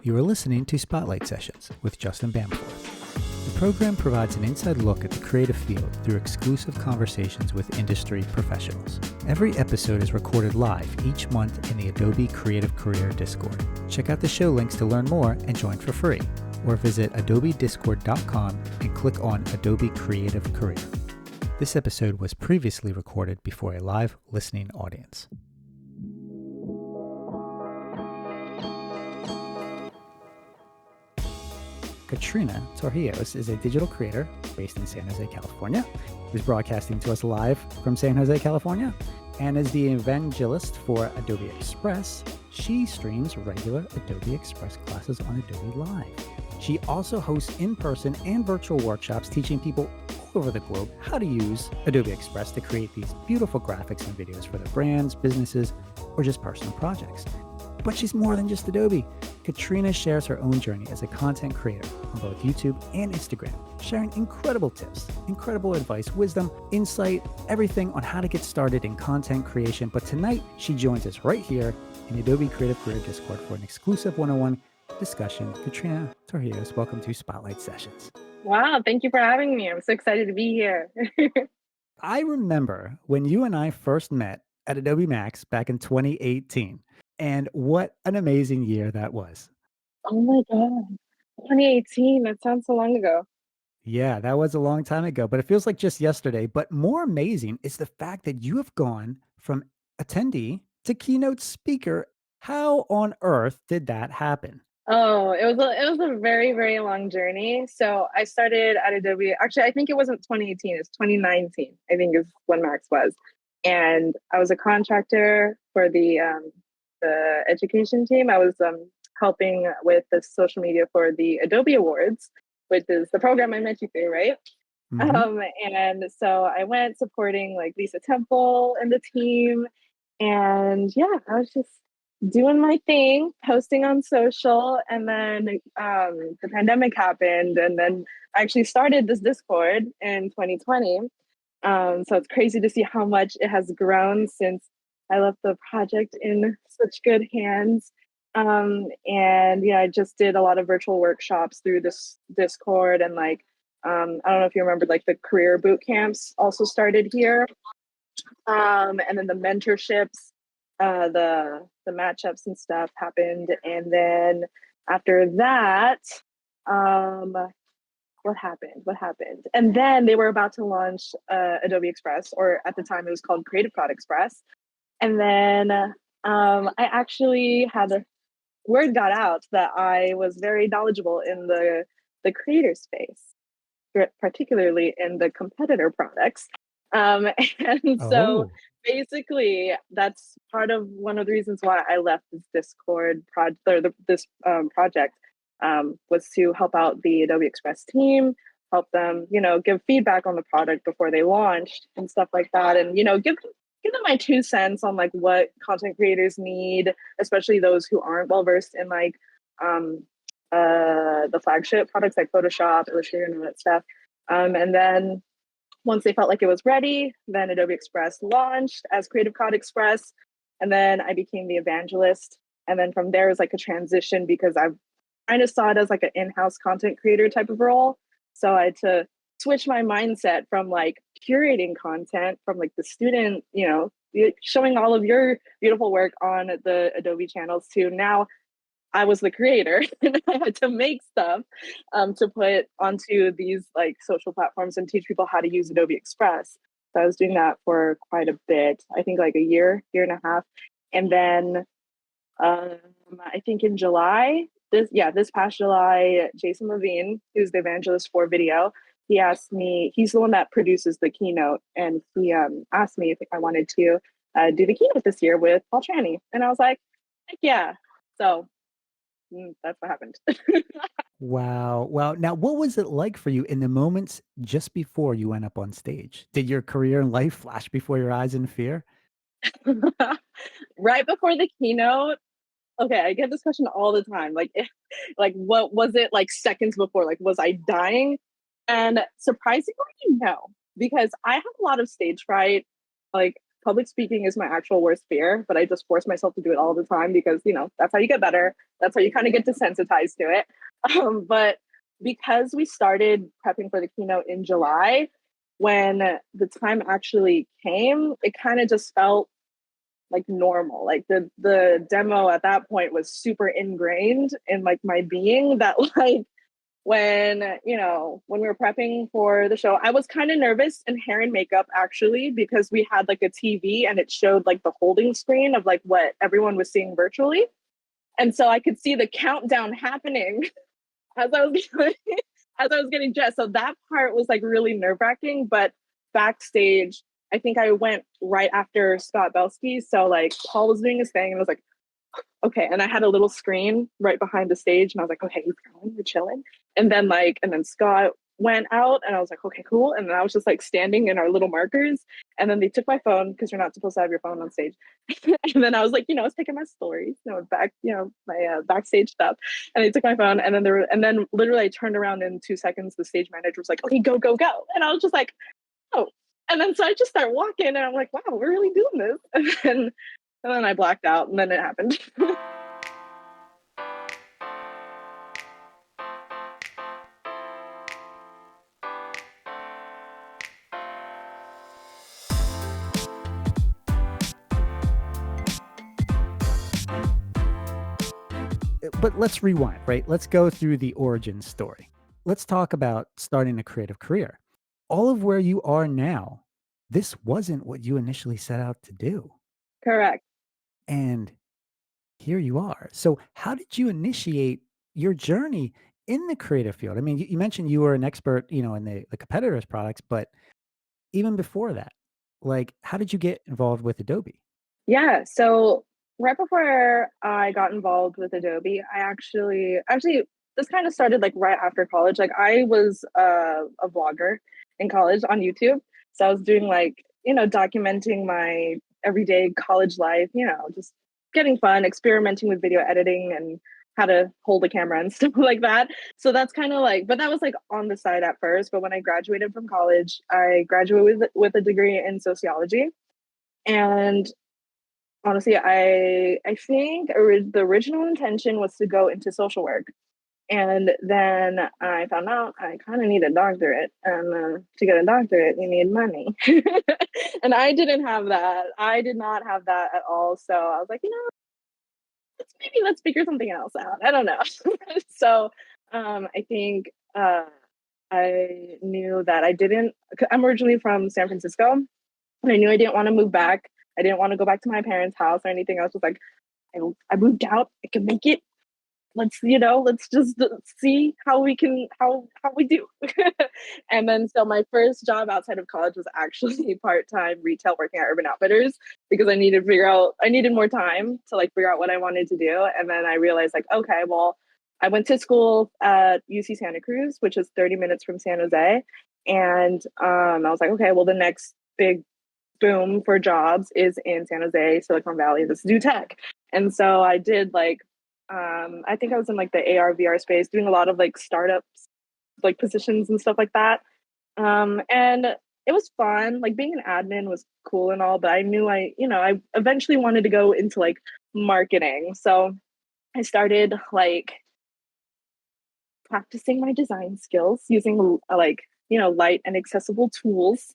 You are listening to Spotlight Sessions with Justin Bamforth. The program provides an inside look at the creative field through exclusive conversations with industry professionals. Every episode is recorded live each month in the Adobe Creative Career Discord. Check out the show links to learn more and join for free, or visit adobediscord.com and click on Adobe Creative Career. This episode was previously recorded before a live listening audience. Katrina Torrijos is a digital creator based in San Jose, California, who's broadcasting to us live from San Jose, California, and is the evangelist for Adobe Express. She streams regular Adobe Express classes on Adobe Live. She also hosts in-person and virtual workshops teaching people all over the globe how to use Adobe Express to create these beautiful graphics and videos for their brands, businesses, or just personal projects. But she's more than just Adobe. Katrina shares her own journey as a content creator on both YouTube and Instagram, sharing incredible tips, incredible advice, wisdom, insight, everything on how to get started in content creation. But tonight, she joins us right here in the Adobe Creative Career Discord for an exclusive one-on-one discussion. Katrina Torrijos, welcome to Spotlight Sessions. Wow, thank you for having me. I'm so excited to be here. I remember when you and I first met at Adobe Max back in 2018. And what an amazing year that was. Oh my God. 2018, that sounds so long ago. Yeah, that was a long time ago, but it feels like just yesterday. But more amazing is the fact that you have gone from attendee to keynote speaker. How on earth did that happen? Oh, it was a very, very long journey. So I started at Adobe. Actually, I think it wasn't 2018, it's 2019, I think is when Max was. And I was a contractor for the education team. I was helping with the social media for the Adobe Awards, which is the program I met you through, right? Mm-hmm. And so I went supporting like Lisa Temple and the team. And yeah, I was just doing my thing, posting on social. And then the pandemic happened. And then I actually started this Discord in 2020. So it's crazy to see how much it has grown since I left the project in such good hands. And yeah, I just did a lot of virtual workshops through this Discord, and I don't know if you remember, like the career boot camps also started here. And then the mentorships, the matchups and stuff happened. And then after that, what happened? And then they were about to launch Adobe Express, or at the time it was called Creative Cloud Express. And then I actually had word got out that I was very knowledgeable in the creator space, particularly in the competitor products. And so basically, that's part of one of the reasons why I left this Discord project, or this project, was to help out the Adobe Express team, help them, give feedback on the product before they launched and stuff like that, and give them my 2 cents on like what content creators need, especially those who aren't well versed in like the flagship products like Photoshop, Illustrator, and all that stuff. And then once they felt like it was ready, then Adobe Express launched as Creative Cloud Express, and then I became the evangelist. And then from there was like a transition, because I kind of saw it as like an in-house content creator type of role. So I had to switch my mindset from like curating content from like the student, showing all of your beautiful work on the Adobe channels, to now I was the creator and I had to make stuff to put onto these like social platforms and teach people how to use Adobe Express. So I was doing that for quite a bit, I think like a year and a half. And then I think in July, this past July, Jason Levine, who's the evangelist for video, he asked me, he's the one that produces the keynote, and he asked me if I wanted to do the keynote this year with Paul Tranny. And I was like, heck yeah. So that's what happened. Wow. Now, what was it like for you in the moments just before you went up on stage? Did your career and life flash before your eyes in fear? Right before the keynote, okay, I get this question all the time. What was it like seconds before? Like, was I dying? And surprisingly, no, because I have a lot of stage fright. Like, public speaking is my actual worst fear, but I just force myself to do it all the time because, that's how you get better. That's how you kind of get desensitized to it. But because we started prepping for the keynote in July, when the time actually came, it kind of just felt like normal. Like the demo at that point was super ingrained in like my being that like when we were prepping for the show, I was kind of nervous in hair and makeup actually because we had like a TV and it showed like the holding screen of like what everyone was seeing virtually. And so I could see the countdown happening as I was as I was getting dressed. So that part was like really nerve-wracking, but backstage, I think I went right after Scott Belsky. So like Paul was doing his thing and I was like, okay. And I had a little screen right behind the stage and I was like, okay, he's going, we're chilling. And then Scott went out and I was like, okay, cool. And then I was just like standing in our little markers. And then they took my phone because you're not supposed to have your phone on stage. And then I was like, I was taking my stories, back, my backstage stuff. And they took my phone and then literally I turned around in 2 seconds. The stage manager was like, okay, go, go, go. And I was just like, oh. And then so I just start walking and I'm like, wow, we're really doing this. And then I blacked out and then it happened. But let's rewind, right? Let's go through the origin story. Let's talk about starting a creative career. All of where you are now, this wasn't what you initially set out to do. Correct. And here you are. So, how did you initiate your journey in the creative field? I mean, you mentioned you were an expert, in the competitors' products, but even before that, like, how did you get involved with Adobe? Yeah. So right before I got involved with Adobe, I actually this kind of started like right after college. Like I was a vlogger in college on YouTube. So I was doing like, documenting my everyday college life, just getting fun, experimenting with video editing and how to hold a camera and stuff like that. So that's kind of like, but that was like on the side at first. But when I graduated from college, I graduated with a degree in sociology. And honestly, I think the original intention was to go into social work. And then I found out I kind of need a doctorate. And to get a doctorate, you need money. And I didn't have that. I did not have that at all. So I was like, let's figure something else out. I don't know. So I think I knew that I'm originally from San Francisco. And I knew I didn't want to move back. I didn't want to go back to my parents' house or anything. I was just like, I moved out. I can make it. Let's just see how we do. And then so my first job outside of college was actually part-time retail working at Urban Outfitters because I needed more time to like figure out what I wanted to do. And then I realized like, okay, well, I went to school at UC Santa Cruz, which is 30 minutes from San Jose. And I was like, okay, well, the next big boom for jobs is in San Jose, Silicon Valley. Let's do tech. And so I did like, I think I was in like the AR VR space doing a lot of like startups, like positions and stuff like that. And it was fun. Like being an admin was cool and all, but I knew I eventually wanted to go into like marketing. So I started like practicing my design skills using light and accessible tools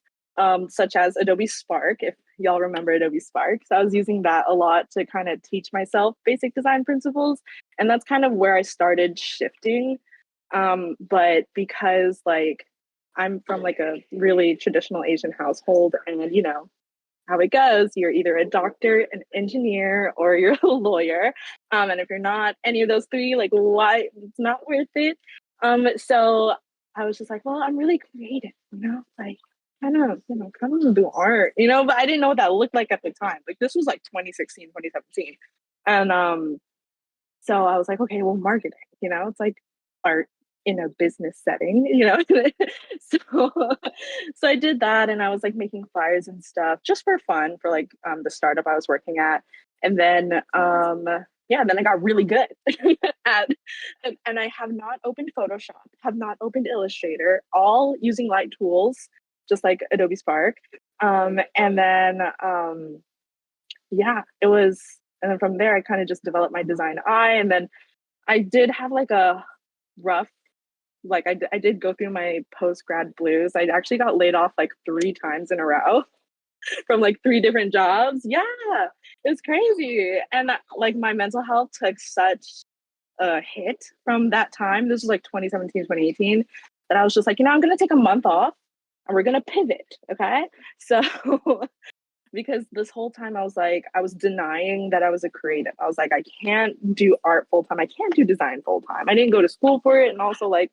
such as Adobe Spark, if y'all remember Adobe Spark. So I was using that a lot to kind of teach myself basic design principles. And that's kind of where I started shifting. But because like I'm from like a really traditional Asian household and how it goes, you're either a doctor, an engineer, or you're a lawyer. And if you're not any of those three, like why it's not worth it. So I was just like, well, I'm really creative, like kind of do art, but I didn't know what that looked like at the time. Like this was like 2016, 2017. And so I was like, okay, well, marketing, it's like art in a business setting, so so I did that and I was like making flyers and stuff just for fun for like the startup I was working at. And then then I got really good at and I have not opened Photoshop, have not opened Illustrator, all using light tools just like Adobe Spark. And then yeah, it was, and then from there I kind of just developed my design eye. And then I did have like a rough, like I did go through my post grad blues. I actually got laid off like 3 times in a row from like 3 different jobs. Yeah, it was crazy. And like my mental health took such a hit from that time. This was like 2017, 2018, that I was just like, I'm going to take a month off and we're going to pivot. Okay. So, because this whole time I was like, I was denying that I was a creative. I was like, I can't do art full time. I can't do design full time. I didn't go to school for it. And also, like,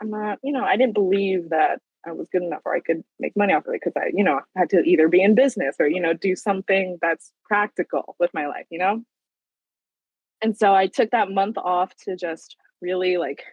I'm not, I didn't believe that I was good enough or I could make money off of it because I had to either be in business or, do something that's practical with my life. And so I took that month off to just really like,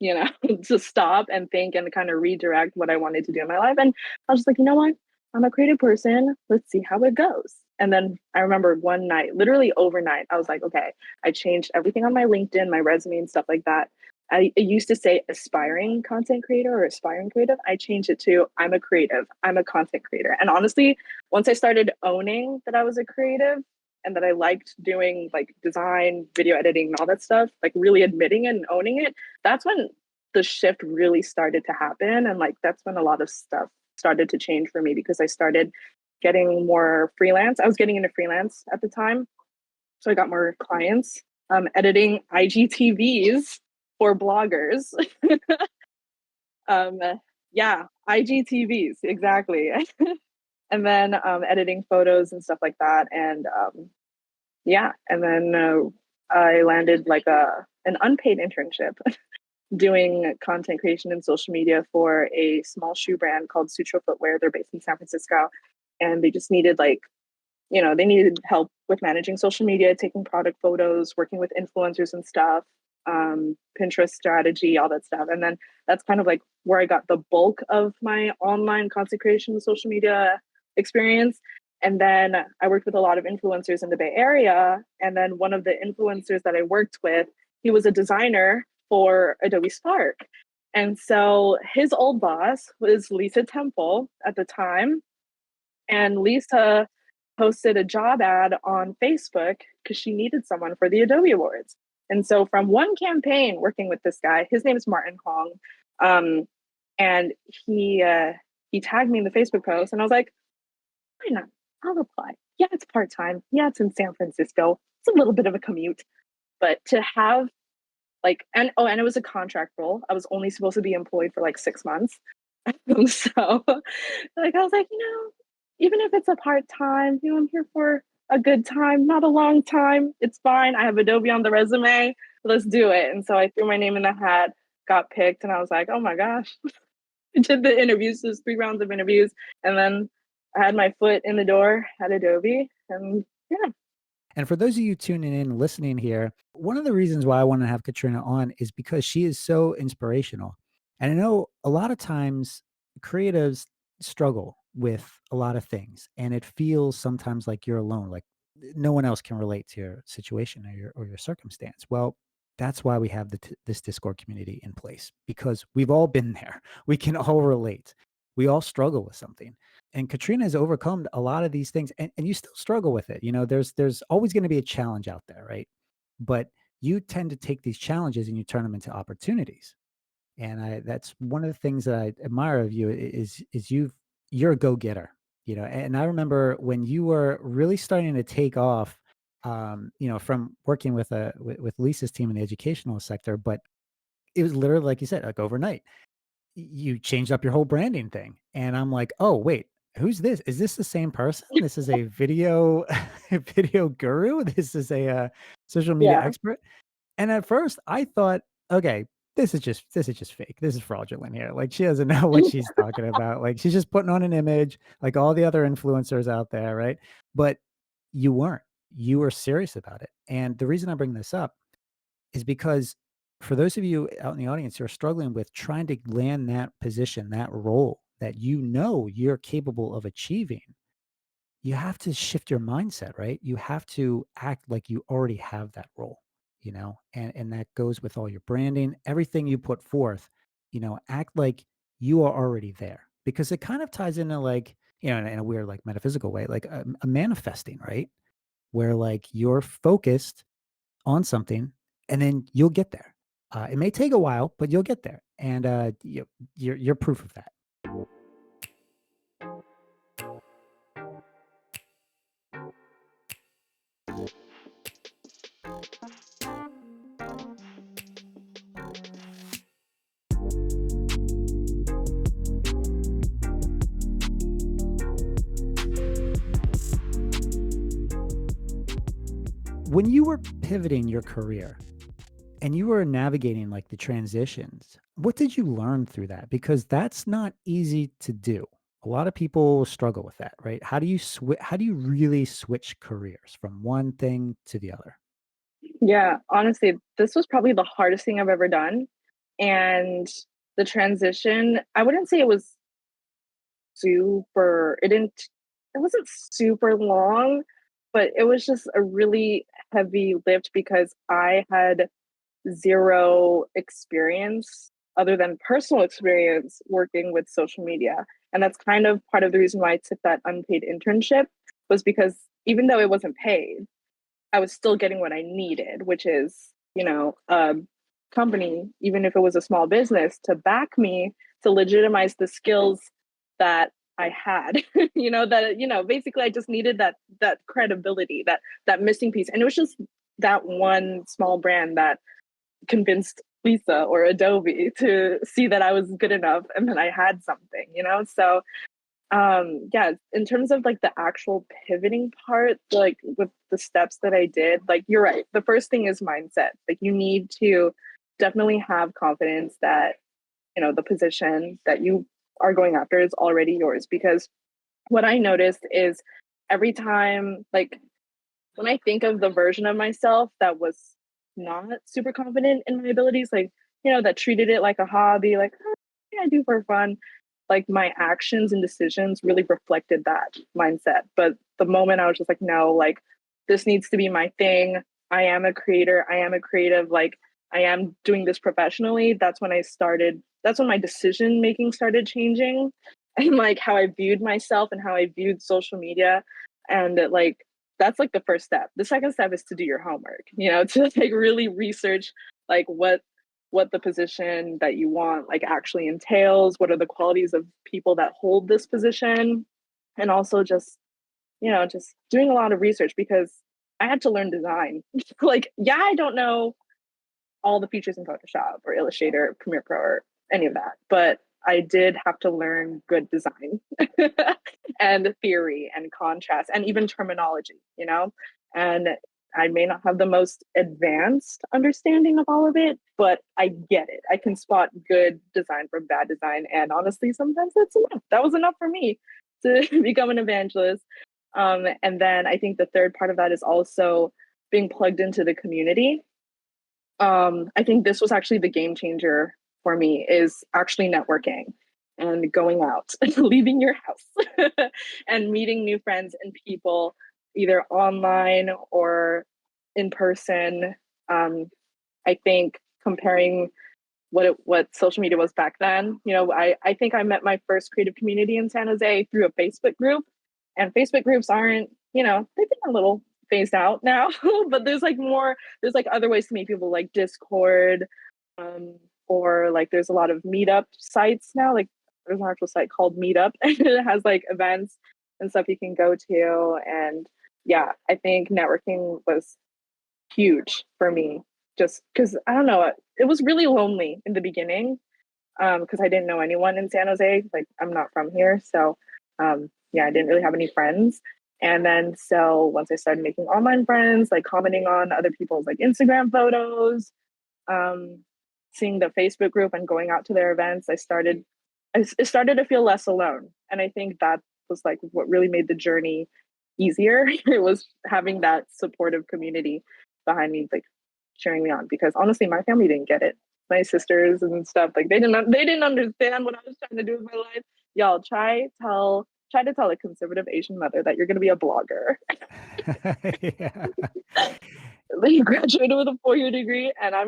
to stop and think and kind of redirect what I wanted to do in my life. And I was just like, you know what? I'm a creative person. Let's see how it goes. And then I remember one night, literally overnight, I was like, okay, I changed everything on my LinkedIn, my resume, and stuff like that. I used to say aspiring content creator or aspiring creative. I changed it to I'm a creative, I'm a content creator. And honestly, once I started owning that I was a creative and that I liked doing like design, video editing, and all that stuff, like really admitting it and owning it, that's when the shift really started to happen. And like that's when a lot of stuff started to change for me because I started getting more freelance. I was getting into freelance at the time. So I got more clients editing IGTVs for bloggers. um, yeah, IGTVs, exactly. And then editing photos and stuff like that. And yeah, and then I landed like an unpaid internship doing content creation and social media for a small shoe brand called Sutro Footwear. They're based in San Francisco. And they just needed they needed help with managing social media, taking product photos, working with influencers and stuff, Pinterest strategy, all that stuff. And then that's kind of like where I got the bulk of my online content creation and social media experience. And then I worked with a lot of influencers in the Bay Area. And then one of the influencers that I worked with, he was a designer for Adobe Spark. And so his old boss was Lisa Temple at the time. And Lisa posted a job ad on Facebook because she needed someone for the Adobe Awards. And so from one campaign working with this guy, his name is Martin Hong, and he tagged me in the Facebook post, and I was like, why not? I'll reply. Yeah, it's part time. Yeah, it's in San Francisco. It's a little bit of a commute, but to have and it was a contract role. I was only supposed to be employed for like 6 months. So like I was like, even if it's a part time, I'm here for a good time, not a long time. It's fine. I have Adobe on the resume. Let's do it. And so I threw my name in the hat, got picked, and I was like, oh my gosh. I did the interviews, there's 3 rounds of interviews, and then I had my foot in the door at Adobe, and yeah. And for those of you tuning in, listening here, one of the reasons why I want to have Katrina on is because she is so inspirational. And I know a lot of times creatives struggle with a lot of things, and it feels sometimes like you're alone, like no one else can relate to your situation or your circumstance. Well, that's why we have this Discord community in place because we've all been there. We can all relate. We all struggle with something, and Katrina has overcome a lot of these things, and you still struggle with it. There's always going to be a challenge out there, right? But you tend to take these challenges and you turn them into opportunities. And that's one of the things that I admire of you is you're a go-getter, and I remember when you were really starting to take off, from working with Lisa's team in the educational sector, but it was literally like you said, like overnight you changed up your whole branding thing. And I'm like, oh, wait, who's this? Is this the same person? This is a video, a video guru. This is a social media Yeah. expert. And at first I thought, okay, this is just fake. This is fraudulent here. Like she doesn't know what she's talking about. Like she's just putting on an image like all the other influencers out there. Right. But you weren't, you were serious about it. And the reason I bring this up is because for those of you out in the audience who are struggling with trying to land that position, that role that you're capable of achieving, you have to shift your mindset, right? You have to act like you already have that role, and that goes with all your branding, everything you put forth, act like you are already there because it kind of ties into like, in a weird, like metaphysical way, like a manifesting, right? Where like you're focused on something and then you'll get there. It may take a while, but you'll get there. And you're proof of that. When you were pivoting your career and you were navigating like the transitions, what did you learn through that? Because that's not easy to do. A lot of people struggle with that, right? How do you really switch careers from one thing to the other? Yeah, honestly, this was probably the hardest thing I've ever done. And the transition, I wouldn't say it was it wasn't super long, but it was just a really heavy lift because I had zero experience other than personal experience working with social media. And that's kind of part of the reason why I took that unpaid internship, was because even though it wasn't paid, I was still getting what I needed, which is, a company, even if it was a small business, to back me to legitimize the skills that I had. Basically I just needed that credibility, that missing piece. And it was just that one small brand that convinced Lisa or Adobe to see that I was good enough and that I had something. So yeah, in terms of like the actual pivoting part, like with the steps that I did, like you're right, the first thing is mindset. Like you need to definitely have confidence that the position that you are going after is already yours, because what I noticed is every time, like when I think of the version of myself that was not super confident in my abilities, like that treated it like a hobby, like, oh, yeah, I do for fun, like my actions and decisions really reflected that mindset. But the moment I was just like, no, like this needs to be my thing. I am a creator. I am a creative. Like I am doing this professionally. That's when my decision making started changing, and like how I viewed myself and how I viewed social media. And like, that's like the first step. The second step is to do your homework, to like really research like what the position that you want like actually entails, what are the qualities of people that hold this position, and also just doing a lot of research, because I had to learn design. Like, yeah, I don't know all the features in Photoshop or Illustrator, Premiere Pro, or any of that, but I did have to learn good design and theory and contrast and even terminology. And I may not have the most advanced understanding of all of it, but I get it. I can spot good design from bad design. And honestly, sometimes that's enough. That was enough for me to become an evangelist. And then I think the third part of that is also being plugged into the community. I think this was actually the game changer for me, is actually networking and going out, leaving your house and meeting new friends and people, either online or in person. I think comparing what social media was back then, I think I met my first creative community in San Jose through a Facebook group, and Facebook groups aren't, they've been a little phased out now, but there's like other ways to meet people, like Discord, or like there's a lot of meetup sites now. Like there's an actual site called Meetup, and it has like events and stuff you can go to. And yeah, I think networking was huge for me, just because I don't know, it was really lonely in the beginning, because I didn't know anyone in San Jose. Like I'm not from here, so yeah, I didn't really have any friends. And then so once I started making online friends, like commenting on other people's like Instagram photos, um, seeing the Facebook group and going out to their events, it started to feel less alone. And I think that was like what really made the journey easier. It was having that supportive community behind me, like cheering me on. Because honestly, my family didn't get it. My sisters and stuff, like they didn't understand what I was trying to do with my life. Y'all, try to tell a conservative Asian mother that you're going to be a blogger. Yeah. He graduated with a 4-year degree, and I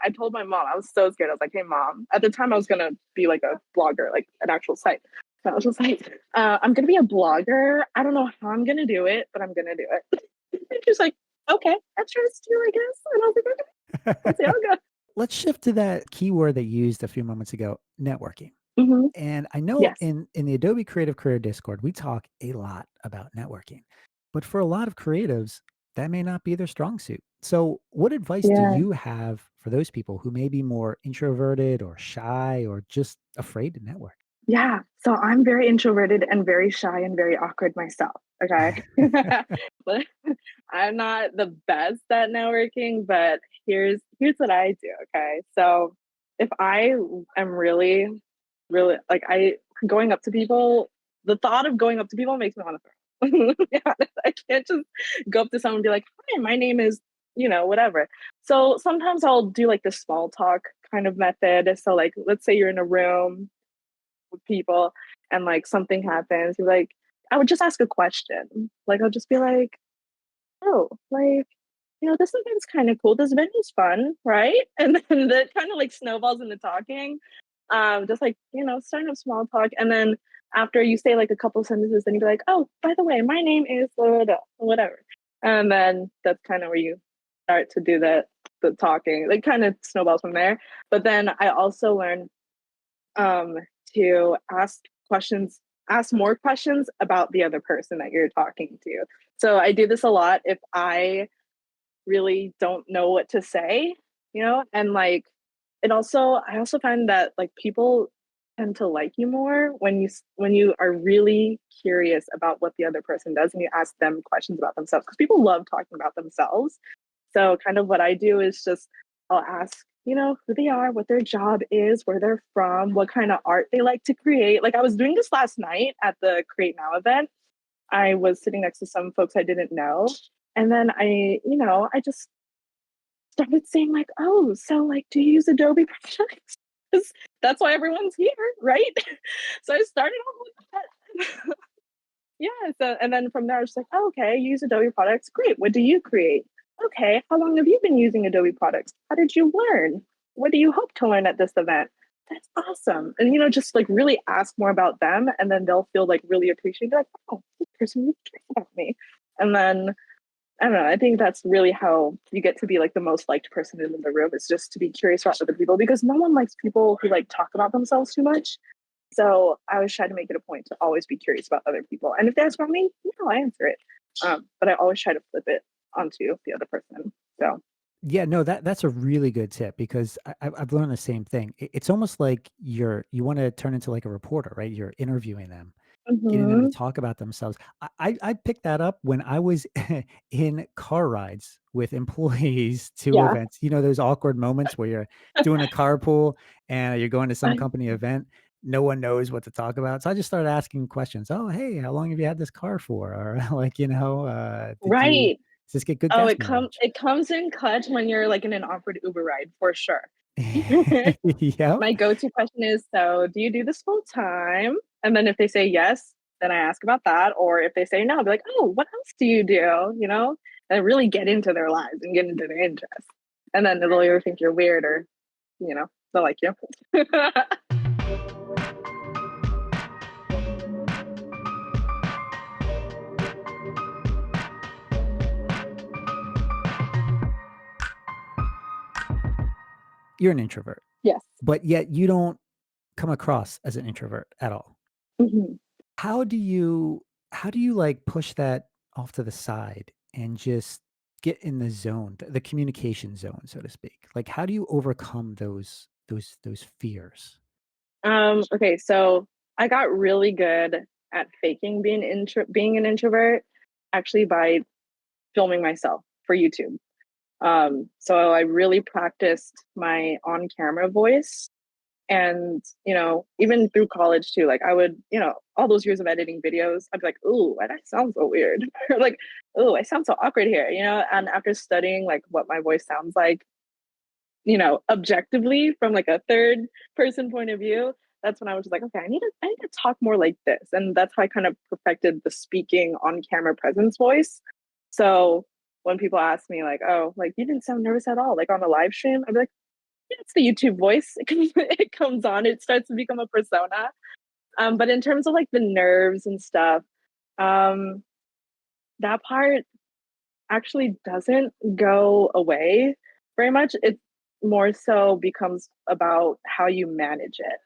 told my mom, I was so scared. I was like, hey mom, at the time I was gonna be like a blogger, like an actual site. So I was just like, I'm gonna be a blogger. I don't know how I'm gonna do it, but I'm gonna do it. And she's like, okay, I trust you, I guess. And I was like, okay, let's see how it Let's shift to that keyword that you used a few moments ago, networking. goes. And I know Yes. in the Adobe Creative Career Discord, we talk a lot about networking. But for a lot of creatives, that may not be their strong suit. So, what advice do Yeah. you have for those people who may be more introverted or shy or just afraid to network? Yeah. So I'm very introverted and very shy and very awkward myself. Okay. But I'm not the best at networking, but here's what I do. Okay. So if I am really, really like I going up to people, the thought of going up to people makes me want to throw. Yeah, I can't just go up to someone and be like, hi, my name is, whatever. So sometimes I'll do like the small talk kind of method. So like let's say you're in a room with people and like something happens, you're like, I would just ask a question. Like I'll just be like, oh, like, this event's kind of cool. This venue's fun, right? And then that kind of like snowballs into talking. Just like, starting up small talk. And then after you say like a couple sentences, then you'd be like, oh, by the way, my name is blah, blah, blah, whatever. And then that's kind of where you start to do the talking. It kind of snowballs from there. But then I also learned um, to ask more questions about the other person that you're talking to. So I do this a lot if I really don't know what to say, and like I also find that like people tend to like you more when you are really curious about what the other person does and you ask them questions about themselves because people love talking about themselves. So kind of what I do is just I'll ask, who they are, what their job is, where they're from, what kind of art they like to create. Like I was doing this last night at the Create Now event. I was sitting next to some folks I didn't know. And then I just started saying like, oh, so like, do you use Adobe products? Because that's why everyone's here, right? So I started off with that. Yeah. So, and then from there, I was like, oh, okay, you use Adobe products. Great. What do you create? Okay. How long have you been using Adobe products? How did you learn? What do you hope to learn at this event? That's awesome. And, just like really ask more about them. And then they'll feel like really appreciated. Like, oh, this person really cares about me. And then I don't know. I think that's really how you get to be like the most liked person in the room is just to be curious about other people because no one likes people who like talk about themselves too much. So I always try to make it a point to always be curious about other people. And if they ask about me, I answer it. But I always try to flip it onto the other person. So Yeah, no, that's a really good tip because I've learned the same thing. It's almost like you want to turn into like a reporter, right? You're interviewing them, getting them to mhm. talk about themselves. I picked that up when I was in car rides with employees to Yeah. events. You know, those awkward moments where you're doing a carpool and you're going to some company event. No one knows what to talk about. So I just started asking questions. Oh, hey, how long have you had this car for? Or like, Right. does this get good Oh, gas it mileage? comes in clutch when you're like in an awkward Uber ride for sure. Yep. My go-to question is, so do you do this full time? And then if they say yes, then I ask about that. Or if they say no, I'll be like, oh, what else do you do? And really get into their lives and get into their interests. And then they'll either think you're weird or, they'll like you. You're an introvert, Yes. but yet you don't come across as an introvert at all. Mhm. How do you how do you like push that off to the side and just get in the zone, the communication zone, so to speak? Like how do you overcome those fears? Okay, so I got really good at faking being an introvert actually by filming myself for YouTube. So I really practiced my on camera voice. And, even through college too, like I would, all those years of editing videos, I'd be like, ooh, why that sounds so weird? Or like, ooh, I sound so awkward here, And after studying like what my voice sounds like, objectively from like a third person point of view, that's when I was just like, okay, I need to talk more like this. And that's how I kind of perfected the speaking on camera presence voice. So when people ask me like, oh, like you didn't sound nervous at all, like on the live stream, I'd be like, yeah, it's the YouTube voice. It comes on, it starts to become a persona. But in terms of like the nerves and stuff, um, that part actually doesn't go away very much. It more so becomes about how you manage it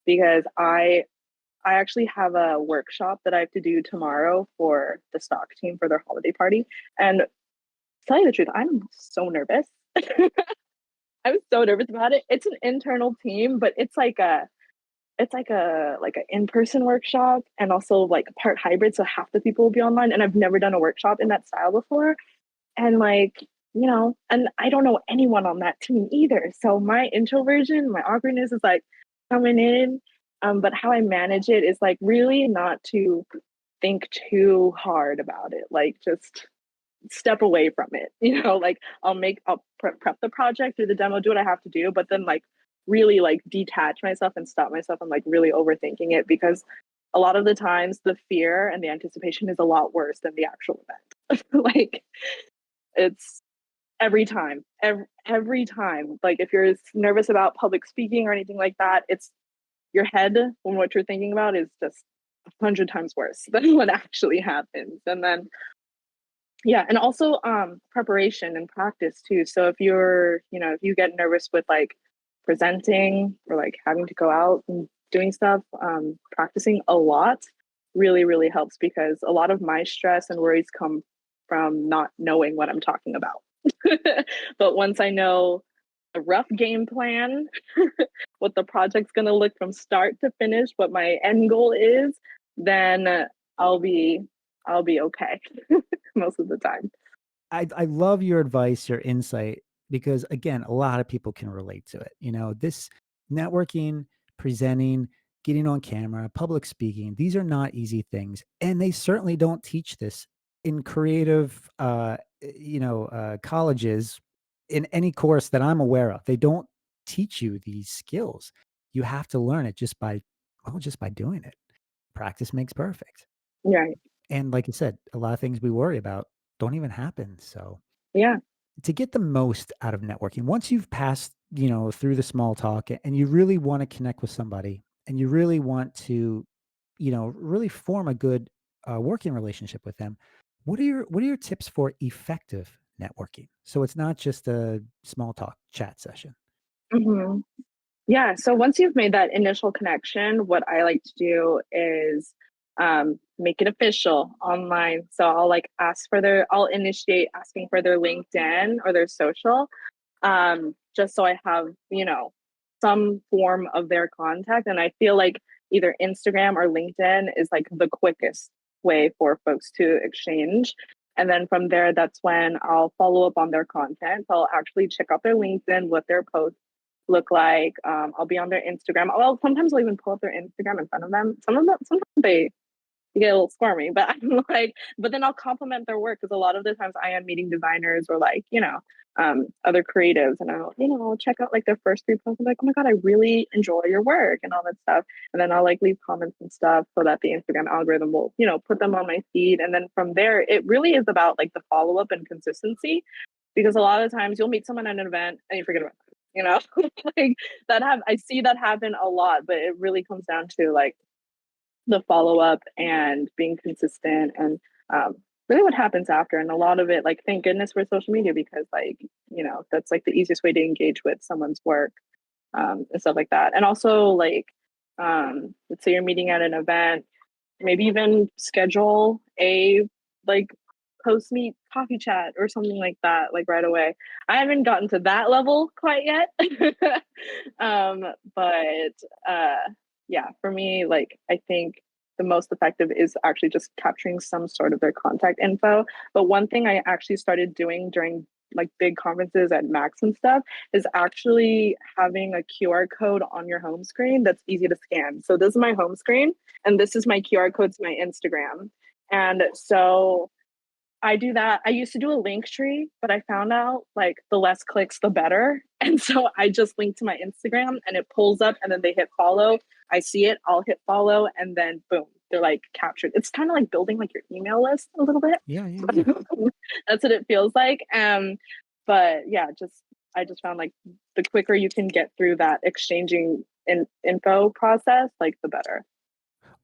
because I actually have a workshop that I have to do tomorrow for the stock team for their holiday party. And to tell you the truth, I'm so nervous. I'm so nervous about it. It's an internal team, but it's like an in-person workshop and also like part hybrid. So half the people will be online. And I've never done a workshop in that style before. And like, and I don't know anyone on that team either. So my introversion, my awkwardness is like coming in. But how I manage it is like really not to think too hard about it. Like just step away from it. Like I'll prep the project or the demo, do what I have to do, but then like really like detach myself and stop myself and like really overthinking it because a lot of the times the fear and the anticipation is a lot worse than the actual event. Like it's every time. Like if you're nervous about public speaking or anything like that, it's your head when what you're thinking about is just 100 times worse than what actually happens. And then yeah, and also preparation and practice too. So if you get nervous with like presenting or like having to go out and doing stuff, practicing a lot really, really helps because a lot of my stress and worries come from not knowing what I'm talking about. But once I know a rough game plan, what the project's going to look from start to finish, what my end goal is, then I'll be I'll be okay most of the time. I love your advice, your insight, because again, a lot of people can relate to it. This networking, presenting, getting on camera, public speaking, these are not easy things. And they certainly don't teach this in creative, colleges in any course that I'm aware of. They don't teach you these skills. You have to learn it just by doing it. Practice makes perfect. Right. And like you said, a lot of things we worry about don't even happen. So Yeah. to get the most out of networking, once you've passed, through the small talk and you really want to connect with somebody and you really want to, really form a good working relationship with them, what are your tips for effective networking? So it's not just a small talk chat session. hmm Yeah. So once you've made that initial connection, what I like to do is make it official online. So I'll like I'll initiate asking for their LinkedIn or their social, just so I have, some form of their contact. And I feel like either Instagram or LinkedIn is like the quickest way for folks to exchange. And then from there, that's when I'll follow up on their content. So I'll actually check out their LinkedIn, what their posts look like. I'll be on their Instagram. Well, sometimes I'll even pull up their Instagram in front of them. Sometimes they get a little squirmy, but I'm like, but then I'll compliment their work because a lot of the times I am meeting designers or like, other creatives, and I'll check out like their first three posts. I'm like, oh my God, I really enjoy your work and all that stuff. And then I'll like leave comments and stuff so that the Instagram algorithm will, put them on my feed. And then from there, it really is about like the follow up and consistency because a lot of times you'll meet someone at an event and you forget about them, like I see that happen a lot, but it really comes down to like the follow up and being consistent and really what happens after. And a lot of it, like, thank goodness for social media because, like, that's like the easiest way to engage with someone's work and stuff like that. And also, like, let's say you're meeting at an event, maybe even schedule a like post meet coffee chat or something like that, like right away. I haven't gotten to that level quite yet. um, but yeah, for me, like I think the most effective is actually just capturing some sort of their contact info. But one thing I actually started doing during like big conferences at Max and stuff is actually having a QR code on your home screen that's easy to scan. So this is my home screen and this is my QR code to my Instagram. And so I do that. I used to do a link tree, but I found out like the less clicks, the better. And so I just link to my Instagram and it pulls up and then they hit follow. I see it, I'll hit follow, and then boom, they're like captured. It's kind of like building like your email list a little bit. Yeah, yeah, yeah. That's what it feels like. But yeah, I just found like the quicker you can get through that exchanging info process, like the better.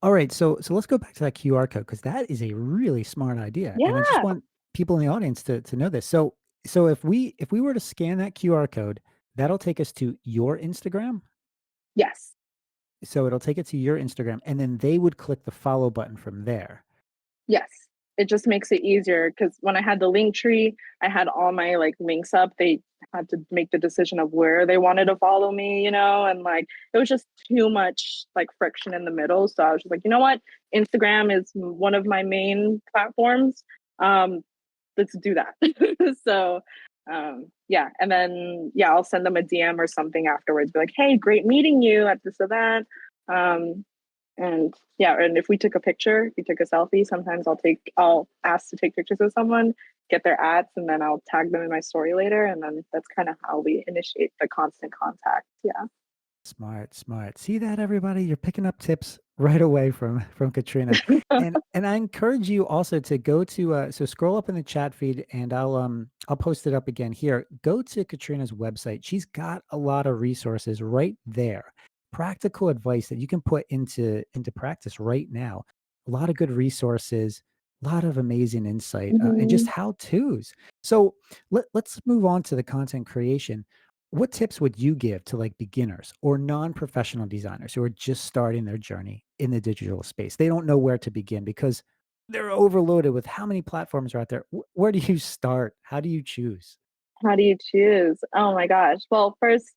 All right, so let's go back to that QR code because that is a really smart idea, and I just Yeah. want people in the audience to know this. So if we were to scan that QR code, that'll take us to your Instagram. Yes. So it'll take it to your Instagram, and then they would click the follow button from there. Yes. It just makes it easier because when I had the link tree, I had all my like links up. They had to make the decision of where they wanted to follow me, and like it was just too much like friction in the middle. So I was just like, you know what? Instagram is one of my main platforms. Um, let's do that. So yeah. And then yeah, I'll send them a DM or something afterwards, be like, hey, great meeting you at this event. Um, and yeah, and if we took a picture, if we took a selfie, sometimes I'll ask to take pictures of someone, get their ads, and then I'll tag them in my story later. And then that's kind of how we initiate the constant contact. Yeah. Smart, smart. See that, everybody? You're picking up tips right away from Katrina, and I encourage you also to go to so scroll up in the chat feed, and I'll post it up again here. Go to Katrina's website. She's got a lot of resources right there, practical advice that you can put into practice right now. A lot of good resources, a lot of amazing insight, and just Mhm. how tos. So let's move on to the content creation. What tips would you give to like beginners or non-professional designers who are just starting their journey in the digital space? They don't know where to begin because they're overloaded with how many platforms are out there. Where do you start? How do you choose? How do you choose? Oh my gosh. Well, first,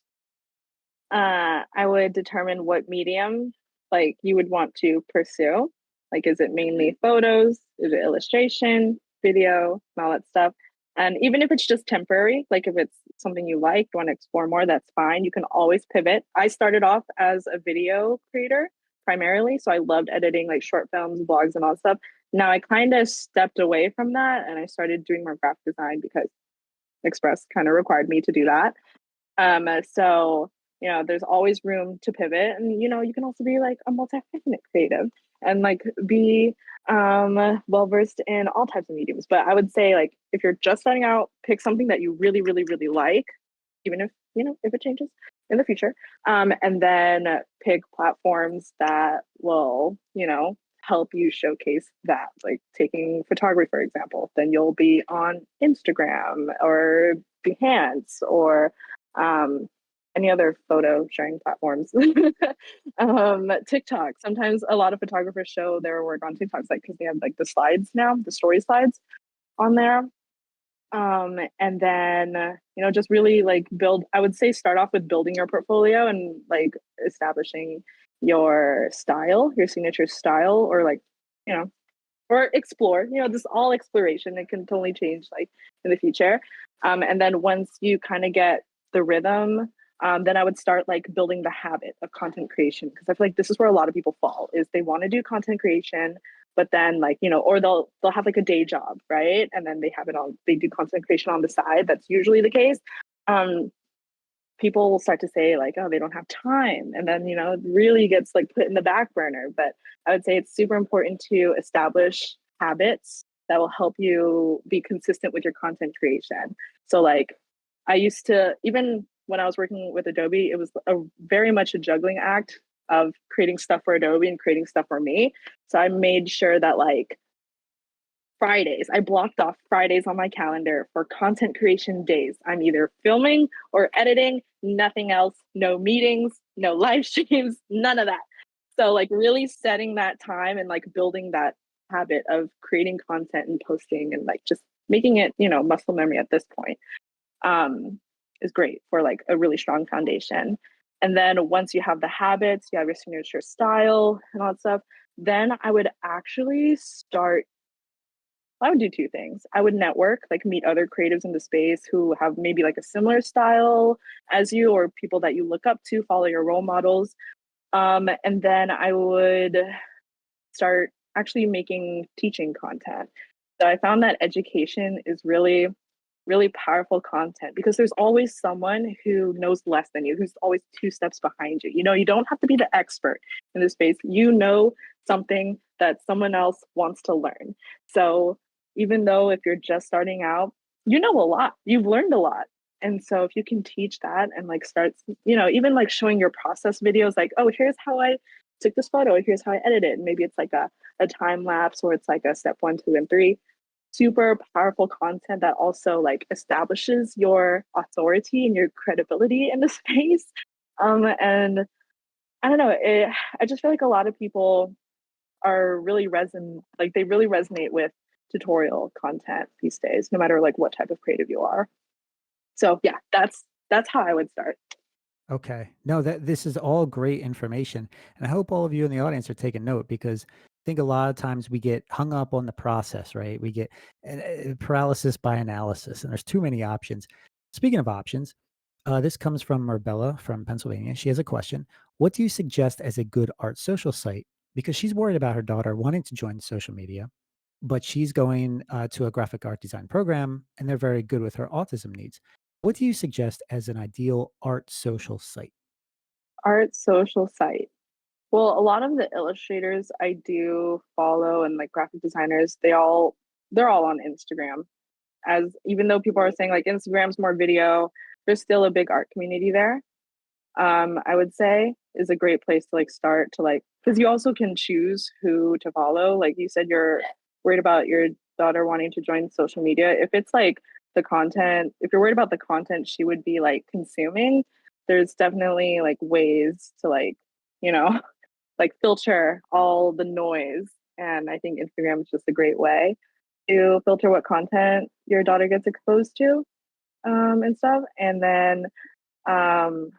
I would determine what medium like you would want to pursue. Like, is it mainly photos? Is it illustration, video, and all that stuff? And even if it's just temporary, like if it's something you like, you want to explore more, that's fine. You can always pivot. I started off as a video creator primarily, so I loved editing like short films, blogs, and all that stuff. Now I kind of stepped away from that and I started doing more graphic design because Express kind of required me to do that. So there's always room to pivot, and you can also be like a multi-hyphenate creative and like be well versed in all types of mediums. But I would say like if you're just starting out, pick something that you really, really, really like, even if if it changes in the future. And then pick platforms that will help you showcase that. Like taking photography, for example, then you'll be on Instagram or Behance or um, any other photo sharing platforms. TikTok. Sometimes a lot of photographers show their work on TikToks, like because they have like the slides now, the story slides on there. And then just really like build. I would say start off with building your portfolio and like establishing your style, your signature style, or like you know or explore, just all exploration. It can totally change like in the future. And then once you kind of get the rhythm, then I would start like building the habit of content creation because I feel like this is where a lot of people fall is they want to do content creation, but then like, or they'll have like a day job, right? And then they do content creation on the side. That's usually the case. Um, People will start to say like, oh, they don't have time. And then, it really gets like put in the back burner. But I would say it's super important to establish habits that will help you be consistent with your content creation. So like I used to, even when I was working with Adobe, it was very much a juggling act of creating stuff for Adobe and creating stuff for me. So I made sure that like Fridays. I blocked off Fridays on my calendar for content creation days. I'm either filming or editing, nothing else, no meetings, no live streams, none of that. So, like, really setting that time and like building that habit of creating content and posting and like just making it, muscle memory at this point is great for like a really strong foundation. And then once you have the habits, you have your signature style and all that stuff, then I would actually start I would do two things. I would network, like meet other creatives in the space who have maybe like a similar style as you or people that you look up to, follow your role models. And then I would start actually making teaching content. So I found that education is really, really powerful content because there's always someone who knows less than you, who's always two steps behind you. You don't have to be the expert in this space. You know something that someone else wants to learn. So even though if you're just starting out, you know a lot, you've learned a lot. And so if you can teach that and like start, even like showing your process videos, like, oh, here's how I took this photo, here's how I edit it. And maybe it's like a time lapse, or it's like a step 1, 2, and 3. Super powerful content that also like establishes your authority and your credibility in the space. And I don't know, I just feel like a lot of people are really like they really resonate with tutorial content these days, no matter like what type of creative you are. So yeah, that's how I would start. Okay. No, that this is all great information. And I hope all of you in the audience are taking note because I think a lot of times we get hung up on the process, right? We get paralysis by analysis, and there's too many options. Speaking of options, this comes from Marbella from Pennsylvania. She has a question. What do you suggest as a good art social site? Because she's worried about her daughter wanting to join social media, but she's going to a graphic art design program and they're very good with her autism needs. What do you suggest as an ideal art social site? Art social site. Well, a lot of the illustrators I do follow and like graphic designers, they're all on Instagram. As even though people are saying like Instagram's more video, there's still a big art community there. I would say is a great place to like start to like, because you also can choose who to follow. Like you said, you're worried about your daughter wanting to join social media. If it's like the content, if you're worried about the content she would be like consuming, there's definitely like ways to like, you know, like filter all the noise. And I think Instagram is just a great way to filter what content your daughter gets exposed to, and stuff. And then um,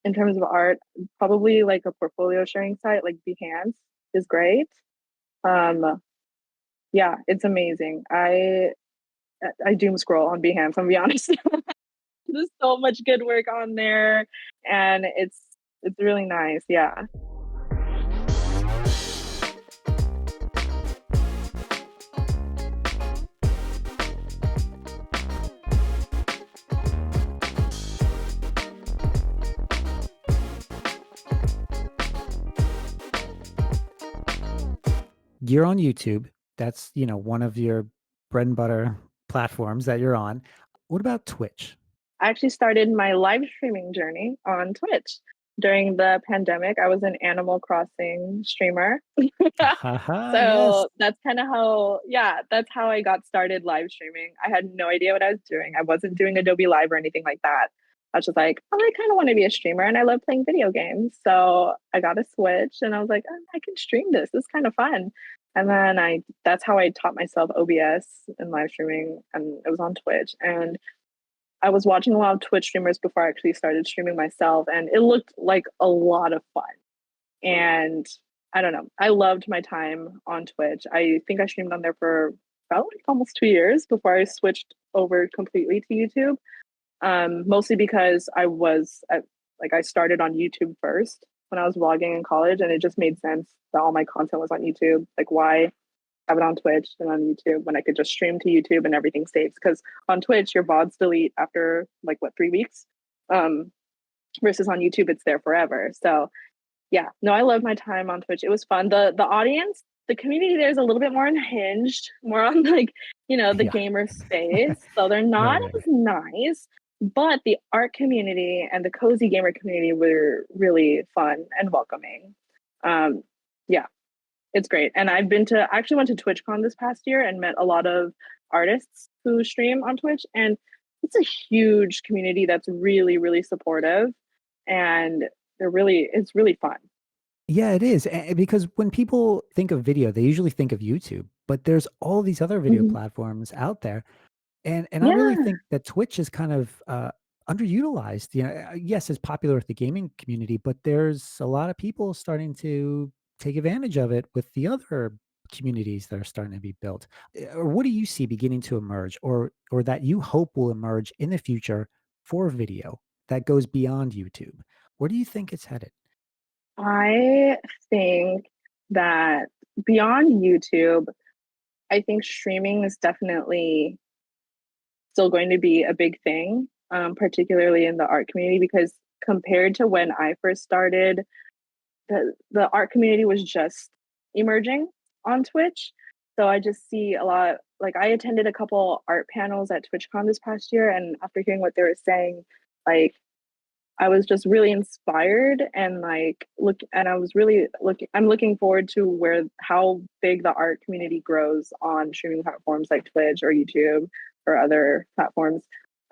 in terms of art, probably like a portfolio sharing site like Behance is great. Um, yeah, it's amazing. I doom scroll on Behance. I'm gonna be honest. There's so much good work on there, and it's really nice. Yeah. You're on YouTube. That's, one of your bread and butter platforms that you're on. What about Twitch? I actually started my live streaming journey on Twitch during the pandemic. I was an Animal Crossing streamer. Haha, yes. So that's kind of how, yeah, that's how I got started live streaming. I had no idea what I was doing. I wasn't doing Adobe Live or anything like that. I was just like, oh, I kind of want to be a streamer and I love playing video games. So I got a Switch and I was like, oh, I can stream this. This is kind of fun. And then that's how I taught myself OBS and live streaming. And it was on Twitch. And I was watching a lot of Twitch streamers before I actually started streaming myself. And it looked like a lot of fun. And I don't know. I loved my time on Twitch. I think I streamed on there for about like almost 2 years before I switched over completely to YouTube. Mostly because I started on YouTube first when I was vlogging in college, and it just made sense that all my content was on YouTube. Like, why have it on Twitch and on YouTube when I could just stream to YouTube and everything saves? Because on Twitch, your VODs delete after like what 3 weeks, um, versus on YouTube, it's there forever. So yeah, no, I love my time on Twitch. It was fun. The audience, the community there is a little bit more unhinged, more on like, the Yeah. gamer space. So they're Right, not right. as nice, but the art community and the cozy gamer community were really fun and welcoming. Um, yeah, it's great. And I actually went to TwitchCon this past year and met a lot of artists who stream on Twitch. And it's a huge community that's really, really supportive. And it's really fun. Yeah, it is. Because when people think of video, they usually think of YouTube, but there's all these other video Mhm. platforms out there. And I really Yeah. think that Twitch is kind of underutilized. Yes, it's popular with the gaming community, but there's a lot of people starting to take advantage of it with the other communities that are starting to be built. Or what do you see beginning to emerge, or that you hope will emerge in the future for video that goes beyond YouTube? Where do you think it's headed? I think that beyond YouTube, I think streaming is definitely still going to be a big thing, particularly in the art community, because compared to when I first started, the art community was just emerging on Twitch. So I just see a lot, like I attended a couple art panels at TwitchCon this past year, and after hearing what they were saying, like I was just really inspired and like I was really I'm looking forward to where how big the art community grows on streaming platforms like Twitch or YouTube or other platforms.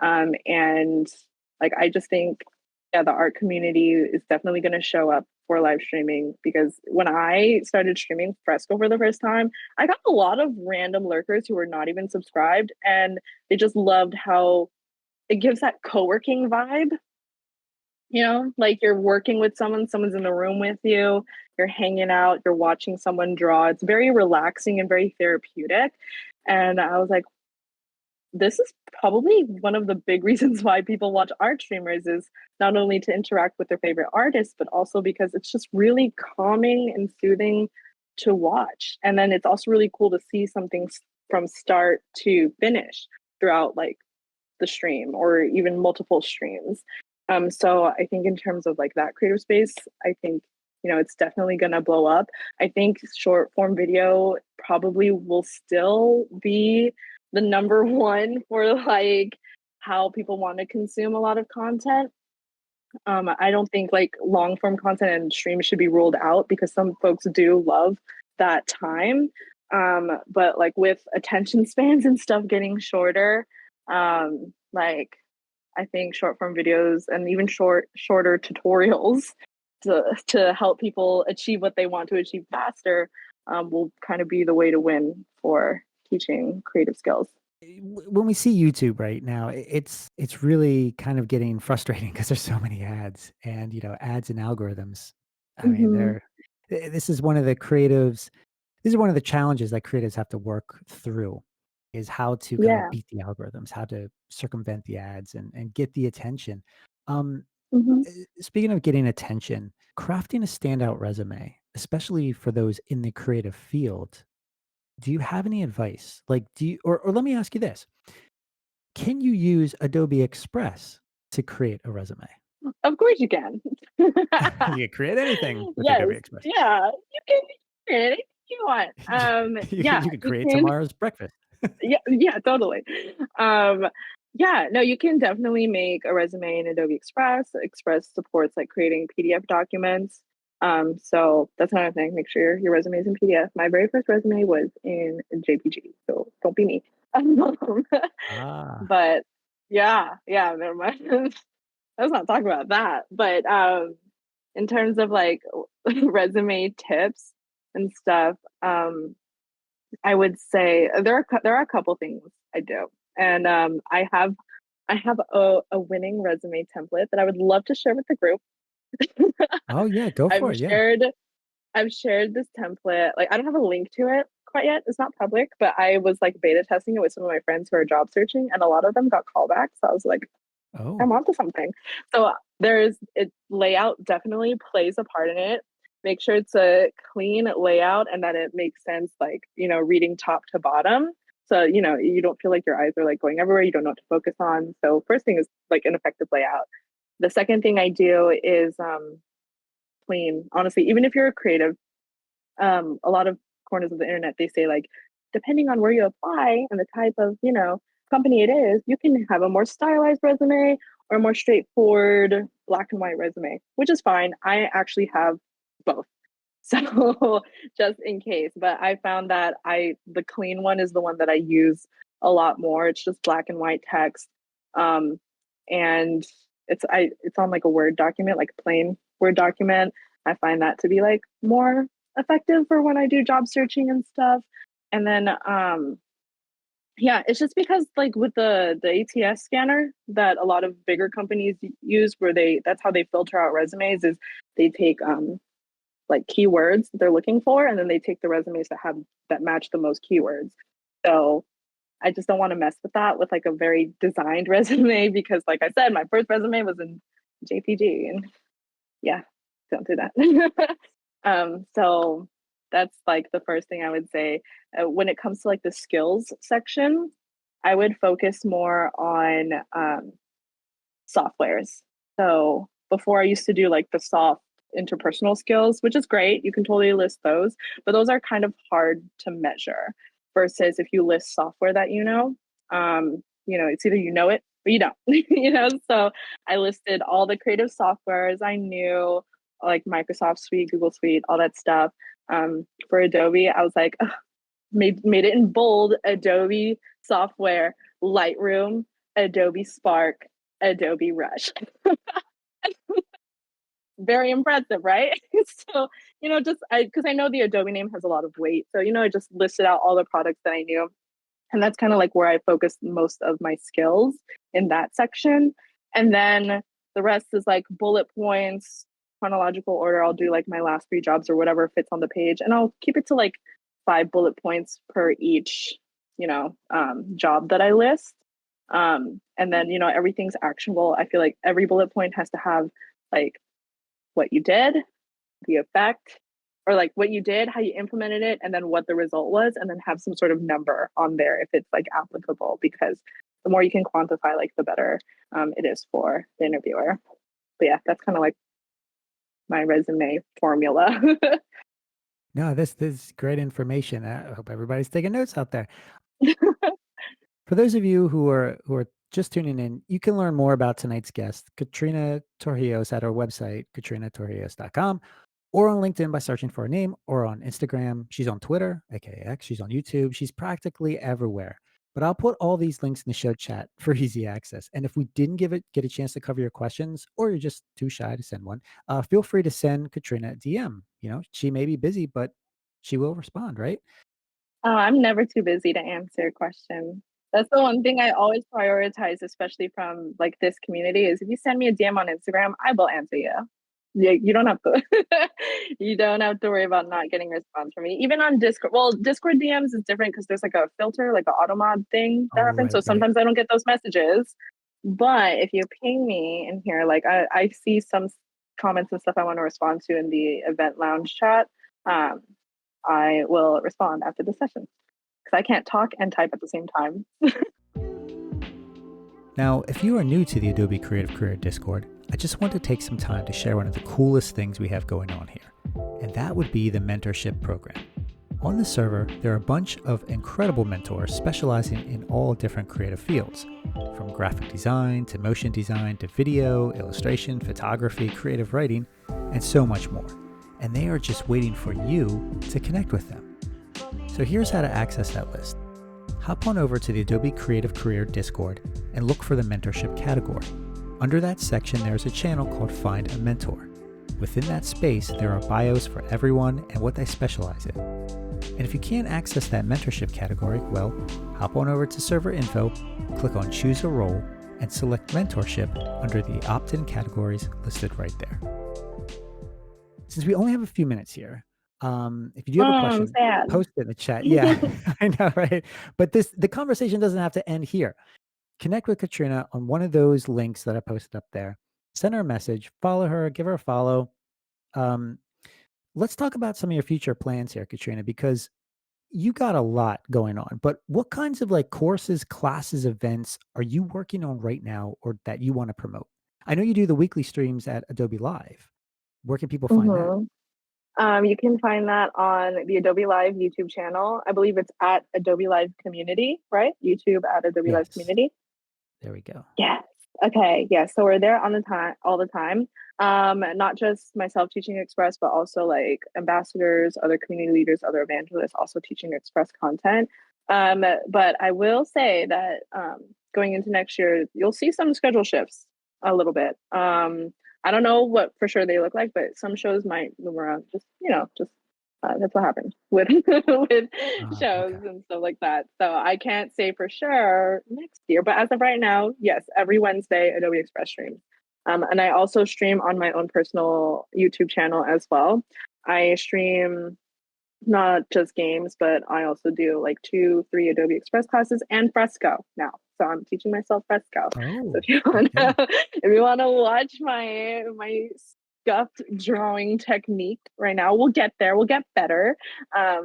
And like I just think yeah, the art community is definitely going to show up for live streaming because when I started streaming Fresco for the first time, I got a lot of random lurkers who were not even subscribed and they just loved how it gives that co-working vibe, you know, like you're working with someone, someone's in the room with you, you're hanging out, you're watching someone draw. It's very relaxing and very therapeutic. And I was like, this is probably one of the big reasons why people watch art streamers is not only to interact with their favorite artists, but also because it's just really calming and soothing to watch. And then it's also really cool to see something from start to finish throughout like the stream or even multiple streams. So I think in terms of like that creative space, I think you know it's definitely gonna blow up. I think short form video probably will still be the number one for like how people want to consume a lot of content. I don't think like long form content and streams should be ruled out because some folks do love that time. But like with attention spans and stuff getting shorter, like I think short form videos and even shorter tutorials to help people achieve what they want to achieve faster will kind of be the way to win for teaching creative skills. When we see YouTube right now, it's really kind of getting frustrating because there's so many ads and ads and algorithms. I mean, Mm-hmm. this is one of the creatives. This is one of the challenges that creatives have to work through is how to kind of Yeah. beat the algorithms, how to circumvent the ads and get the attention. Um, Mm-hmm. Speaking of getting attention, crafting a standout resume, especially for those in the creative field, do you have any advice? Like, or let me ask you this. Can you use Adobe Express to create a resume? Of course you can. You can create anything with Yes. Adobe Express. Yeah. You can create anything you want. Yeah, You can you create can. tomorrow's breakfast. Yeah, totally. Um, yeah, no, you can definitely make a resume in Adobe Express. Express supports like creating PDF documents. So that's another thing. Make sure your resume is in PDF. My very first resume was in JPG, so don't be me. Ah, But yeah, never mind. Let's not talk about that. But in terms of like resume tips and stuff, I would say there are a couple things I do, and I have a winning resume template that I would love to share with the group. oh yeah, go I've for it. Yeah. shared I've shared this template. Like I don't have a link to it quite yet. It's not public, but I was like beta testing it with some of my friends who are job searching, and a lot of them got callbacks. So I was like, I'm Oh, onto something. So there's it layout definitely plays a part in it. Make sure it's a clean layout and that it makes sense, like, you know, reading top to bottom. So, you know, you don't feel like your eyes are like going everywhere. You don't know what to focus on. So first thing is like an effective layout. The second thing I do is clean. Honestly, even if you're a creative, a lot of corners of the internet, they say like, depending on where you apply and the type of, you know, company it is, you can have a more stylized resume or a more straightforward black and white resume, which is fine. I actually have both. So just in case, but I found that the clean one is the one that I use a lot more. It's just black and white text. Um, and it's on like a Word document, like a plain Word document. I find that to be like more effective for when I do job searching and stuff. And then yeah, it's just because like with the ATS scanner that a lot of bigger companies use where that's how they filter out resumes is they take like keywords they're looking for and then they take the resumes that match the most keywords. So I just don't want to mess with that with like a very designed resume because like I said, my first resume was in JPG and yeah, don't do that. So that's like the first thing I would say. When it comes to like the skills section, I would focus more on softwares. So before I used to do like the soft interpersonal skills, which is great. You can totally list those, but those are kind of hard to measure versus if you list software that you know, it's either you know it but you don't, So I listed all the creative softwares I knew, like Microsoft Suite, Google Suite, all that stuff. For Adobe, I was like, made it in bold: Adobe software, Lightroom, Adobe Spark, Adobe Rush. Very impressive, right? So, just because I know the Adobe name has a lot of weight. So, I just listed out all the products that I knew. And that's kind of like where I focused most of my skills in that section. And then the rest is like bullet points, chronological order. I'll do like my last 3 jobs or whatever fits on the page. And I'll keep it to like 5 bullet points per each, job that I list. And then, everything's actionable. I feel like every bullet point has to have like what you did, the effect, or like what you did, how you implemented it, and then what the result was, and then have some sort of number on there if it's like applicable, because the more you can quantify, like the better it is for the interviewer. But yeah, that's kind of like my resume formula. No, this is great information. I hope everybody's taking notes out there. For those of you who are just tuning in, you can learn more about tonight's guest, Katrina Torrijos, at our website, katrinatorrijos.com, or on LinkedIn by searching for her name, or on Instagram. She's on Twitter, aka X. She's on YouTube. She's practically everywhere. But I'll put all these links in the show chat for easy access. And if we didn't get a chance to cover your questions, or you're just too shy to send one, feel free to send Katrina a DM. She may be busy, but she will respond, right? Oh, I'm never too busy to answer questions. That's the one thing I always prioritize, especially from like this community, is if you send me a DM on Instagram, I will answer you. You don't have to you don't have to worry about not getting a response from me. Even on Discord. Well, Discord DMs is different because there's like a filter, like an auto mod thing that Oh, happens. So right. sometimes I don't get those messages. But if you ping me in here, like I see some comments and stuff I want to respond to in the event lounge chat. Um, I will respond after the session because I can't talk and type at the same time. Now, if you are new to the Adobe Creative Career Discord, I just want to take some time to share one of the coolest things we have going on here, and that would be the mentorship program. On the server, there are a bunch of incredible mentors specializing in all different creative fields, from graphic design to motion design to video, illustration, photography, creative writing, and so much more. And they are just waiting for you to connect with them. So here's how to access that list. Hop on over to the Adobe Creative Career Discord and look for the mentorship category. Under that section, there's a channel called Find a Mentor. Within that space, there are bios for everyone and what they specialize in. And if you can't access that mentorship category, well, hop on over to server info, click on choose a role, and select mentorship under the opt-in categories listed right there. Since we only have a few minutes here, if you do have a question, Sad. post it in the chat. Yeah, I know, right? But the conversation doesn't have to end here. Connect with Katrina on one of those links that I posted up there. Send her a message, follow her, give her a follow. Let's talk about some of your future plans here, Katrina, because you got a lot going on. But what kinds of like courses, classes, events are you working on right now, or that you want to promote? I know you do the weekly streams at Adobe Live. Where can people find that? You can find that on the Adobe Live YouTube channel. I believe it's at Adobe Live Community, right? YouTube at Adobe Live Yes. Community. There we go. Yes. Okay. Yeah. So we're there on the time, all the time. Not just myself teaching Express, but also like ambassadors, other community leaders, other evangelists also teaching Express content. But I will say that going into next year, you'll see some schedule shifts a little bit. I don't know what for sure they look like, but some shows might move around. Just that's what happened with with shows Okay. and stuff like that. So I can't say for sure next year, but as of right now, yes, every Wednesday Adobe Express streams. And I also stream on my own personal YouTube channel as well. I stream not just games, but I also do like 2, 3 Adobe Express classes and Fresco now. So I'm teaching myself Fresco. So Oh, if you want okay. to, if you want to watch my scuffed drawing technique right now, we'll get there. We'll get better. Feel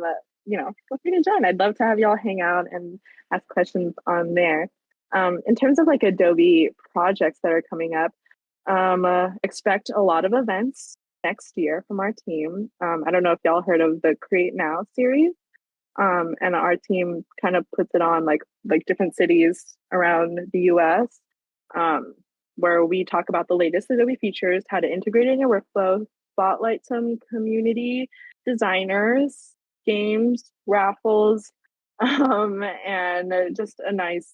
free to join. I'd love to have y'all hang out and ask questions on there. In terms of like Adobe projects that are coming up, expect a lot of events next year from our team. I don't know if y'all heard of the Create Now series. And our team kind of puts it on like different cities around the US. where we talk about the latest Adobe features, how to integrate it in your workflow, spotlight some community designers, games, raffles, and just a nice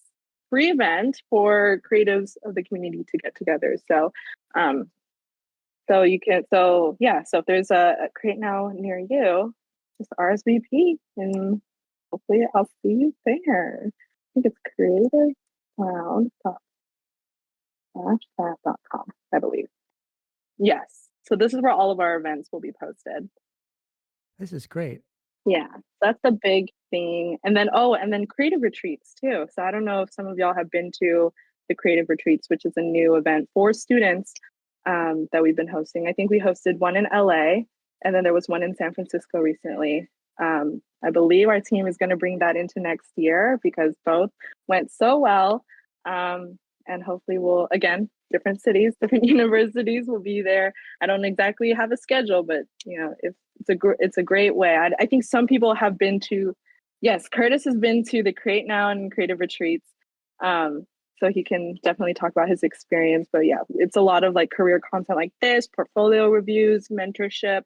free event for creatives of the community to get together. So, so you can, so yeah, so if there's a Create Now near you, just RSVP and hopefully I'll see you there. I think it's creativecloud.com, I believe. Yes. So this is where all of our events will be posted. This is great. Yeah, that's a big thing. And then, oh, and then creative retreats too. So I don't know if some of y'all have been to the creative retreats, which is a new event for students that we've been hosting. I think we hosted one in LA, and then there was one in San Francisco recently. I believe our team is going to bring that into next year because both went so well. And hopefully we'll, again, different cities, different universities will be there. I don't exactly have a schedule, but you know, if it's a great way. I think some people have been to, yes, Curtis has been to the Create Now and creative retreats. So he can definitely talk about his experience. But yeah, it's a lot of like career content like this, portfolio reviews, mentorship,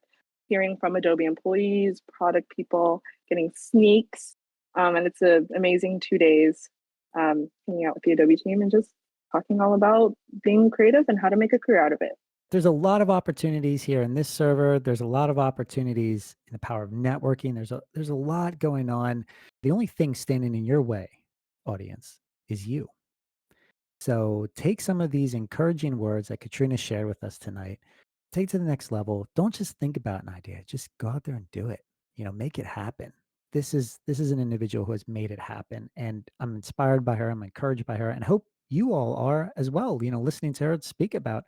hearing from Adobe employees, product people, getting sneaks. And it's an amazing 2 days hanging out with the Adobe team and just talking all about being creative and how to make a career out of it. There's a lot of opportunities here in this server. There's a lot of opportunities in the power of networking. There's a lot going on. The only thing standing in your way, audience, is you. So take some of these encouraging words that Katrina shared with us tonight, take to the next level. Don't just think about an idea, just go out there and do it. Make it happen. This is an individual who has made it happen, and I'm inspired by her. I'm encouraged by her, and hope you all are as well, listening to her speak about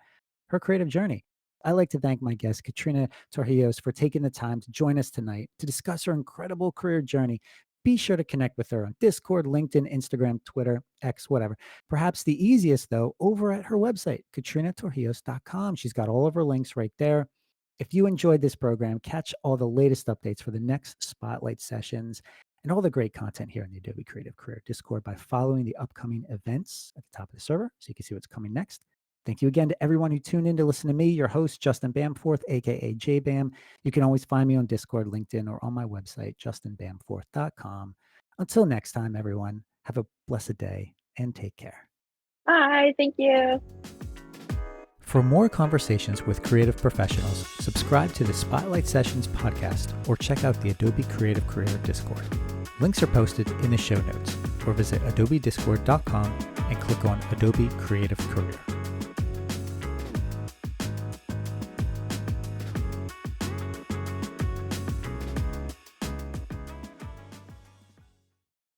her creative journey. I'd like to thank my guest, Katrina Torrijos, for taking the time to join us tonight to discuss her incredible career journey. Be sure to connect with her on Discord, LinkedIn, Instagram, Twitter, X, whatever. Perhaps the easiest, though, over at her website, katrinatorrijos.com. She's got all of her links right there. If you enjoyed this program, catch all the latest updates for the next Spotlight sessions and all the great content here in the Adobe Creative Career Discord by following the upcoming events at the top of the server so you can see what's coming next. Thank you again to everyone who tuned in to listen to me, your host, Justin Bamforth, aka JBam. You can always find me on Discord, LinkedIn, or on my website, justinbamforth.com. Until next time, everyone, have a blessed day and take care. Bye. Thank you. For more conversations with creative professionals, subscribe to the Spotlight Sessions podcast or check out the Adobe Creative Career Discord. Links are posted in the show notes, or visit adobediscord.com and click on Adobe Creative Career.